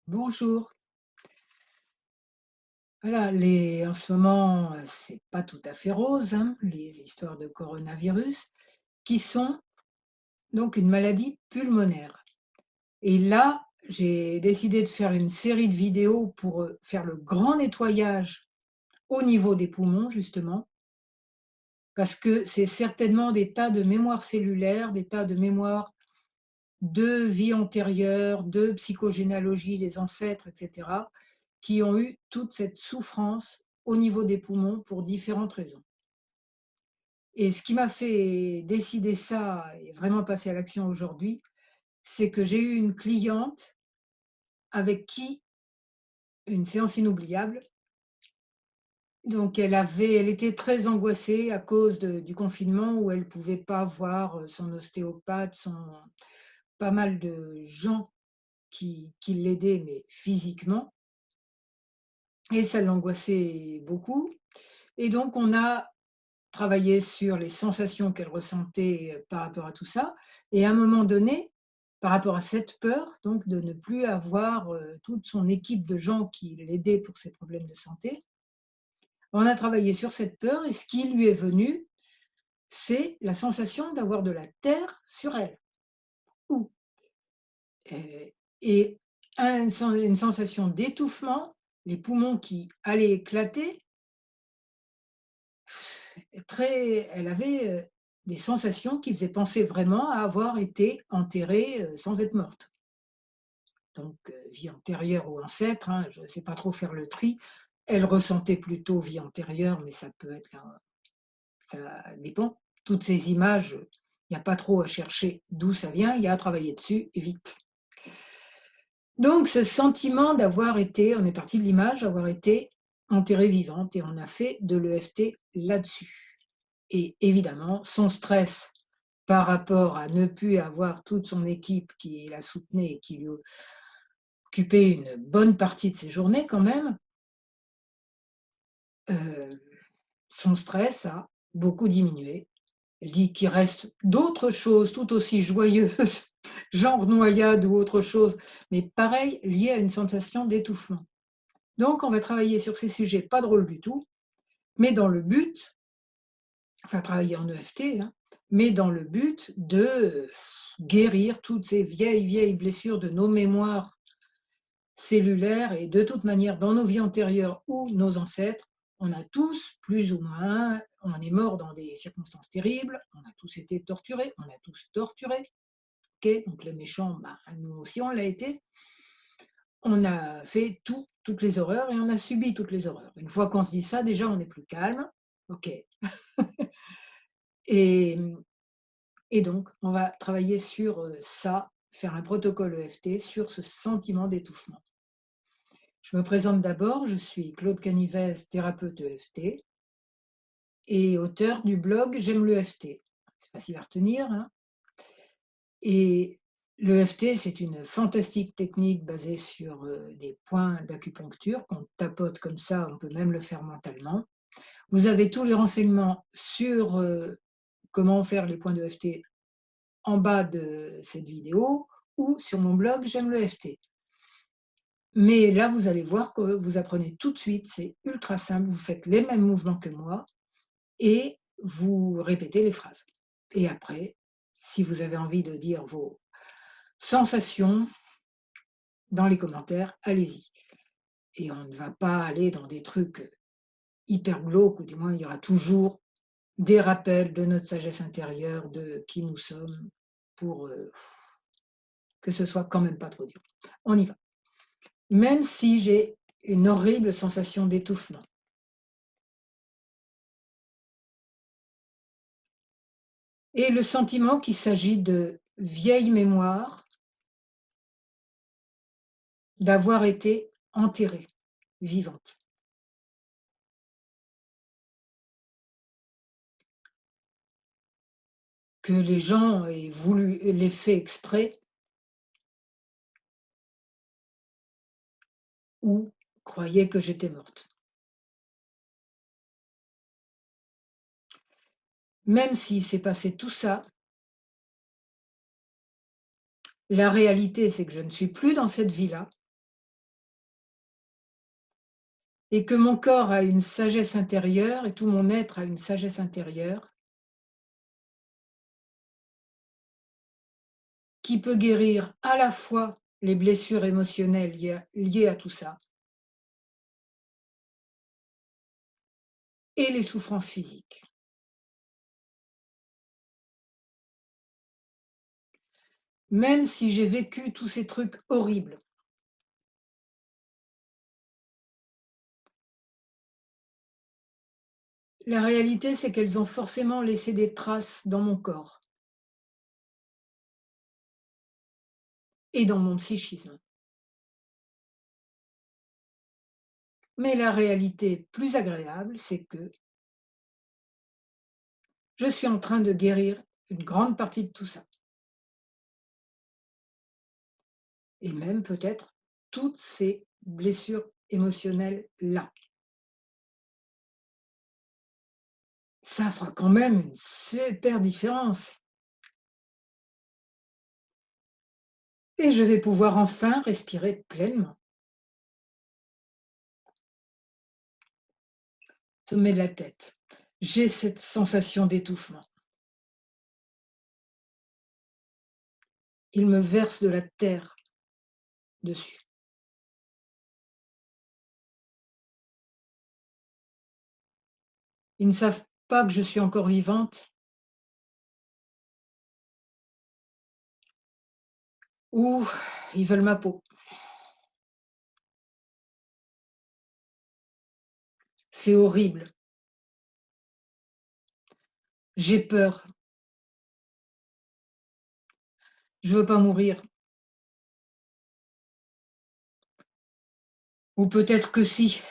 Bonjour. Voilà, en ce moment, c'est pas tout à fait rose, hein, les histoires de coronavirus, qui sont donc une maladie pulmonaire. Et là, j'ai décidé de faire une série de vidéos pour faire le grand nettoyage au niveau des poumons, justement, parce que c'est certainement des tas de mémoires cellulaires, des tas de mémoires de vie antérieure, de psychogénéalogie, les ancêtres, etc., qui ont eu toute cette souffrance au niveau des poumons pour différentes raisons. Et ce qui m'a fait décider ça et vraiment passer à l'action aujourd'hui, c'est que j'ai eu une cliente avec qui une séance inoubliable. Donc elle était très angoissée à cause du confinement où elle ne pouvait pas voir son ostéopathe, pas mal de gens qui l'aidaient, mais physiquement. Et ça l'angoissait beaucoup. Et donc on a travaillé sur les sensations qu'elle ressentait, par rapport à tout ça. Et à un moment donné, par rapport à cette peur, donc de ne plus avoir, toute son équipe de gens qui l'aidaient pour ses problèmes de santé, on a travaillé sur cette peur et ce qui lui est venu, c'est la sensation d'avoir de la terre sur elle. Ouh! Heu et une sensation d'étouffement, les poumons qui allaient éclater. Elle avait, des sensations qui faisaient penser vraiment à avoir été enterrée, sans être morte. Donc, vie antérieure ou ancêtre, hein, je ne sais pas trop faire le tri. Elle ressentait plutôt vie antérieure, mais ça peut être ça dépend. Toutes ces images, il n'y a pas trop à chercher d'où ça vient, il y a à travailler dessus et vite. Donc ce sentiment d'avoir été on est parti de l'image, avoir été enterrée vivante et on a fait de l'EFT là-dessus. Et évidemment, son stress par rapport à ne plus avoir toute son équipe qui la soutenait et qui lui occupait une bonne partie de ses journées quand même, heu, son stress a beaucoup diminué. Elle dit qu'il reste d'autres choses tout aussi joyeuses, genre noyade ou autre chose, mais pareil, liées à une sensation d'étouffement. Donc on va travailler sur ces sujets pas drôles du tout, mais dans le but enfin travailler en EFT, hein, mais dans le but de guérir toutes ces vieilles, vieilles blessures de nos mémoires cellulaires et de toute manière, dans nos vies antérieures ou nos ancêtres, on a tous, plus ou moins, on est mort dans des circonstances terribles, on a tous été torturés, on a tous torturé, ok, donc les méchants, bah, nous aussi on l'a été. On a fait toutes les horreurs et on a subi toutes les horreurs. Une fois qu'on se dit ça, déjà on est plus calme, ok. Et donc, on va travailler sur, ça, faire un protocole EFT sur ce sentiment d'étouffement. Je me présente d'abord, je suis Claude Canivez, thérapeute EFT et auteur du blog J'aime l'EFT. C'est facile à retenir, hein, et l'EFT, c'est une fantastique technique basée sur, des points d'acupuncture qu'on tapote comme ça, on peut même le faire mentalement. Vous avez tous les renseignements sur, comment faire les points d'EFT en bas de cette vidéo ou sur mon blog J'aime le FT. Mais là, vous allez voir que vous apprenez tout de suite, c'est ultra simple, vous faites les mêmes mouvements que moi et vous répétez les phrases. Et après, si vous avez envie de dire vos sensations dans les commentaires, allez-y. Et on ne va pas aller dans des trucs hyper glauques, ou du moins il y aura toujours des rappels de notre sagesse intérieure, de qui nous sommes, pour que ce soit quand même pas trop dur. On y va. Même si j'ai une horrible sensation d'étouffement. Et le sentiment qu'il s'agit de vieilles mémoires, d'avoir été enterrée, vivante. Que les gens aient voulu l'aient fait exprès ou croyaient que j'étais morte. Même s'il s'est passé tout ça, la réalité, c'est que je ne suis plus dans cette vie-là et que mon corps a une sagesse intérieure et tout mon être a une sagesse intérieure qui peut guérir à la fois les blessures émotionnelles liées à tout ça et les souffrances physiques. Même si j'ai vécu tous ces trucs horribles, la réalité, c'est qu'elles ont forcément laissé des traces dans mon corps et dans mon psychisme. Mais la réalité plus agréable, c'est que je suis en train de guérir une grande partie de tout ça. Et même peut-être toutes ces blessures émotionnelles-là. Ça fera quand même une super différence. Et je vais pouvoir enfin respirer pleinement. Sommet de la tête. J'ai cette sensation d'étouffement. Il me verse de la terre dessus. Ils ne savent pas que je suis encore vivante ou ils veulent ma peau. C'est horrible. J'ai peur. Je veux pas mourir. Ou peut-être que si,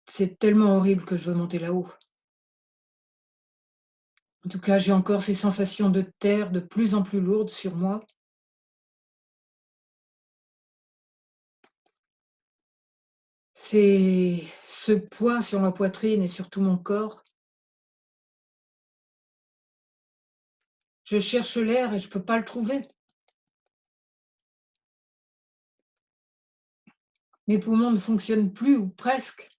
c'est tellement horrible que je veux monter là-haut. En tout cas, j'ai encore ces sensations de terre de plus en plus lourdes sur moi. C'est ce poids sur ma poitrine et sur tout mon corps. Je cherche l'air et je peux pas le trouver. Mes poumons ne fonctionnent plus ou presque.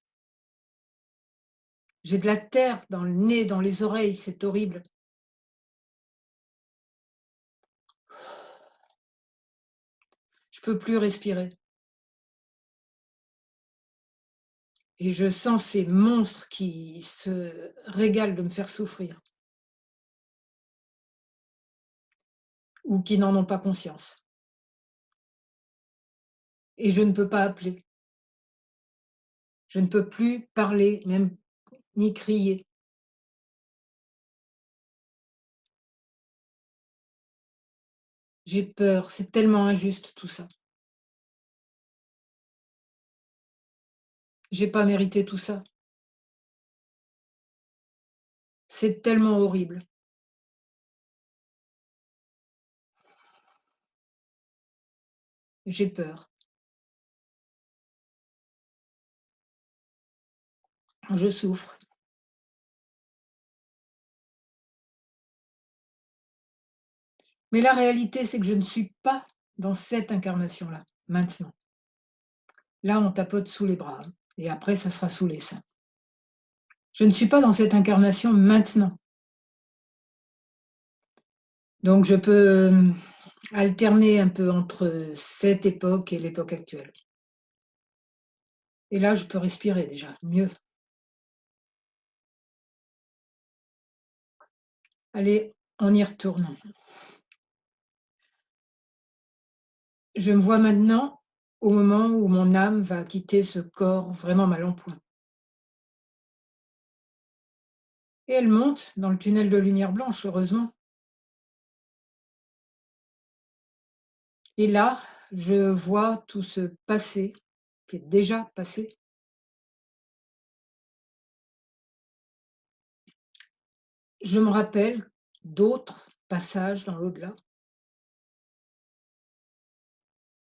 J'ai de la terre dans le nez, dans les oreilles, c'est horrible. Je peux plus respirer. Et je sens ces monstres qui se régalent de me faire souffrir ou qui n'en ont pas conscience. Et je ne peux pas appeler. Je ne peux plus parler, même ni crier. J'ai peur, c'est tellement injuste tout ça. J'ai pas mérité tout ça. C'est tellement horrible. J'ai peur. Je souffre. Mais la réalité, c'est que je ne suis pas dans cette incarnation-là, maintenant. Là, on tapote sous les bras et après, ça sera sous les seins. Je ne suis pas dans cette incarnation maintenant. Donc, je peux alterner un peu entre cette époque et l'époque actuelle. Et là, je peux respirer déjà, mieux. Allez, on y retourne. Je me vois maintenant au moment où mon âme va quitter ce corps vraiment mal en point. Et elle monte dans le tunnel de lumière blanche, heureusement. Et là, je vois tout ce passé qui est déjà passé. Je me rappelle d'autres passages dans l'au-delà,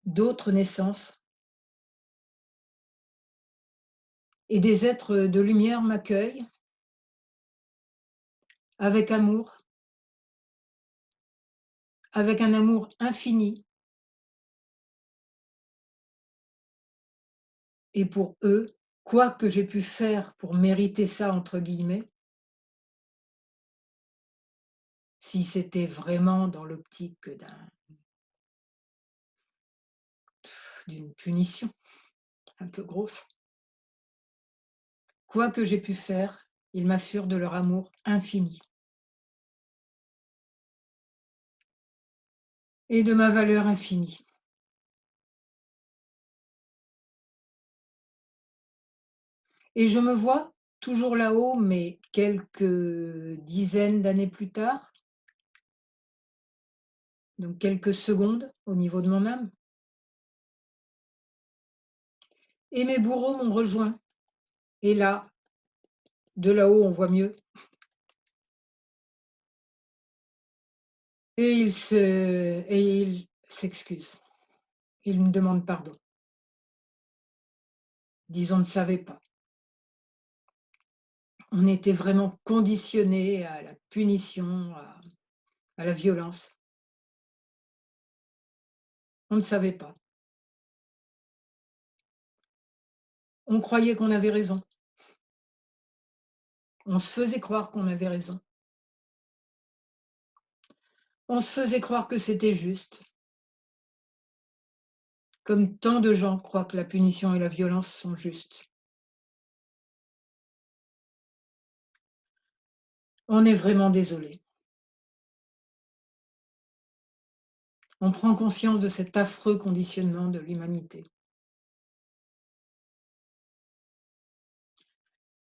d'autres naissances, et des êtres de lumière m'accueillent avec amour, avec un amour infini. Et pour eux, quoi que j'ai pu faire pour «mériter ça» entre guillemets, si c'était vraiment dans l'optique d'une punition un peu grosse. Quoi que j'ai pu faire, ils m'assurent de leur amour infini et de ma valeur infinie. Et je me vois toujours là-haut, mais quelques dizaines d'années plus tard, donc quelques secondes au niveau de mon âme, et mes bourreaux m'ont rejoint. Et là, de là-haut, on voit mieux. Et ils s'excusent. Ils me demandent pardon. Disons, on ne savait pas. On était vraiment conditionnés à la punition, à la violence. On ne savait pas. On croyait qu'on avait raison. On se faisait croire qu'on avait raison. On se faisait croire que c'était juste, comme tant de gens croient que la punition et la violence sont justes. On est vraiment désolé. On prend conscience de cet affreux conditionnement de l'humanité.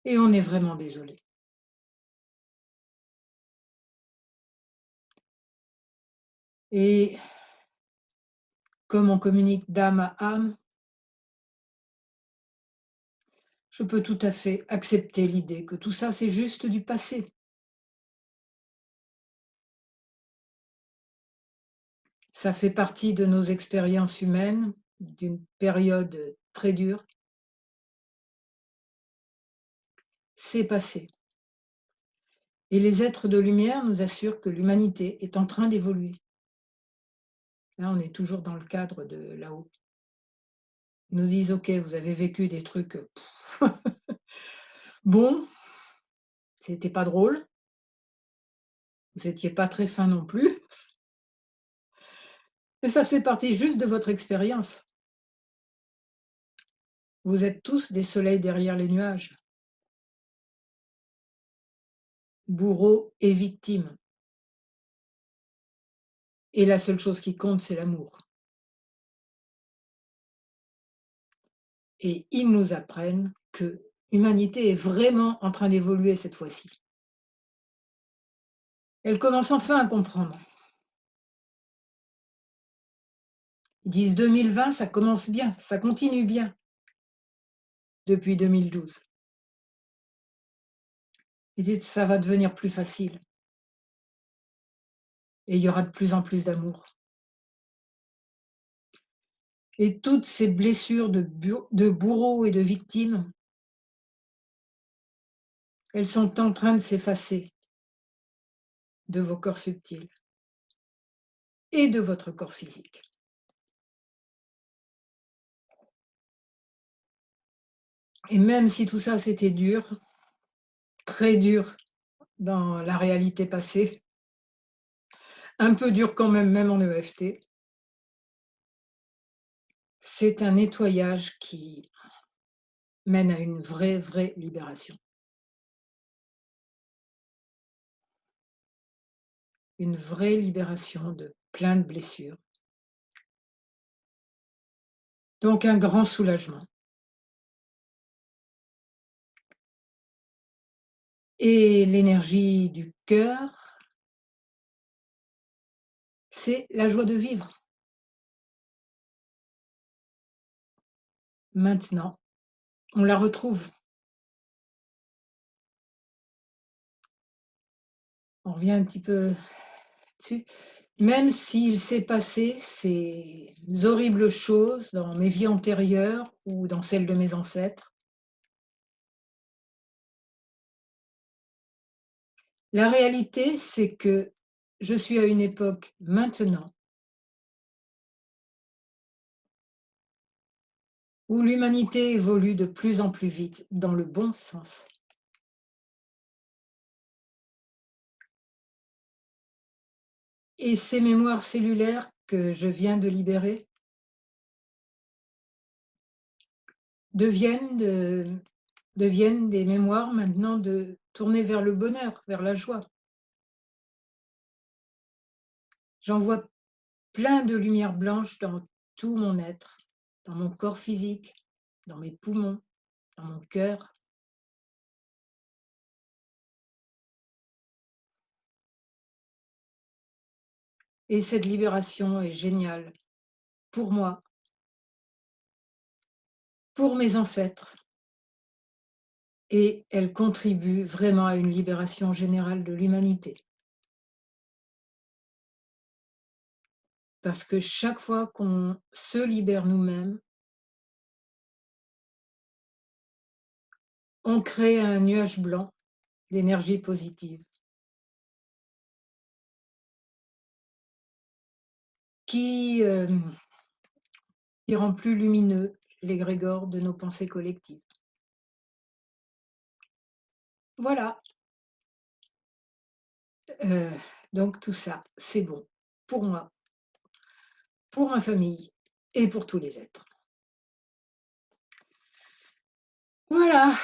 Et on est vraiment désolé. Et comme on communique d'âme à âme, je peux tout à fait accepter l'idée que tout ça, c'est juste du passé. Ça fait partie de nos expériences humaines, d'une période très dure. C'est passé. Et les êtres de lumière nous assurent que l'humanité est en train d'évoluer. Là, on est toujours dans le cadre de là-haut. Ils nous disent: «OK, vous avez vécu des trucs, bon, c'était pas drôle, vous étiez pas très fin non plus, mais ça fait partie juste de votre expérience. Vous êtes tous des soleils derrière les nuages, bourreaux et victimes, et la seule chose qui compte, c'est l'amour». Et ils nous apprennent que l'humanité est vraiment en train d'évoluer cette fois-ci. Elle commence enfin à comprendre. Ils disent 2020, ça commence bien, ça continue bien depuis 2012. Ils disent ça va devenir plus facile et il y aura de plus en plus d'amour. Et toutes ces blessures de bourreaux et de victimes, elles sont en train de s'effacer de vos corps subtils et de votre corps physique. Et même si tout ça, c'était dur, très dur dans la réalité passée, un peu dur quand même, même en EFT, c'est un nettoyage qui mène à une vraie libération. Une vraie libération de plein de blessures. Donc un grand soulagement. Et l'énergie du cœur, c'est la joie de vivre. Maintenant, on la retrouve. On revient un petit peu dessus. Même s'il s'est passé ces horribles choses dans mes vies antérieures ou dans celles de mes ancêtres, la réalité, c'est que je suis à une époque maintenant où l'humanité évolue de plus en plus vite dans le bon sens. Et ces mémoires cellulaires que je viens de libérer deviennent, deviennent des mémoires maintenant tournées vers le bonheur, vers la joie. J'en vois plein de lumière blanche dans tout mon être, dans mon corps physique, dans mes poumons, dans mon cœur. Et cette libération est géniale pour moi, pour mes ancêtres, et elle contribue vraiment à une libération générale de l'humanité. Parce que chaque fois qu'on se libère nous-mêmes, on crée un nuage blanc d'énergie positive qui, qui rend plus lumineux l'égrégore de nos pensées collectives. Voilà, heu, donc tout ça, c'est bon pour moi, pour ma famille et pour tous les êtres. Voilà,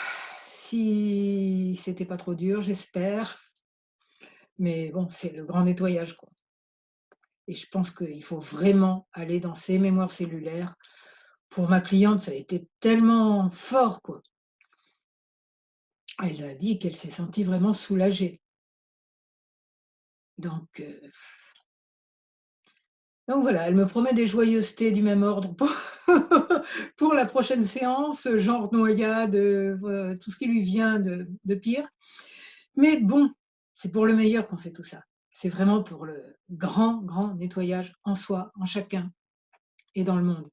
si c'était pas trop dur, j'espère, mais bon, c'est le grand nettoyage, quoi, et je pense qu'il faut vraiment aller dans ces mémoires cellulaires. Pour ma cliente, ça a été tellement fort, quoi. Elle a dit qu'elle s'est sentie vraiment soulagée. Donc heu, donc voilà, elle me promet des joyeusetés du même ordre pour pour la prochaine séance, genre noyade, tout ce qui lui vient de pire. Mais bon, c'est pour le meilleur qu'on fait tout ça. C'est vraiment pour le grand, grand nettoyage en soi, en chacun et dans le monde.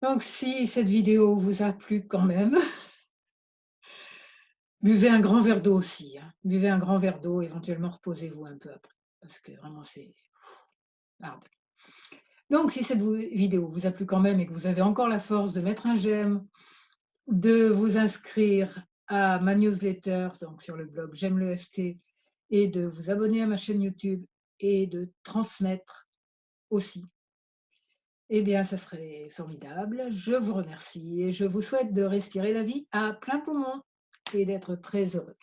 Donc si cette vidéo vous a plu quand même, buvez un grand verre d'eau aussi, hein. Buvez un grand verre d'eau, éventuellement reposez-vous un peu après, parce que vraiment c'est hard. Donc si cette vidéo vous a plu quand même et que vous avez encore la force de mettre un j'aime, de vous inscrire à ma newsletter, donc sur le blog J'aime le FT, et de vous abonner à ma chaîne YouTube et de transmettre aussi, eh bien, ça serait formidable. Je vous remercie et je vous souhaite de respirer la vie à plein poumon et d'être très heureux.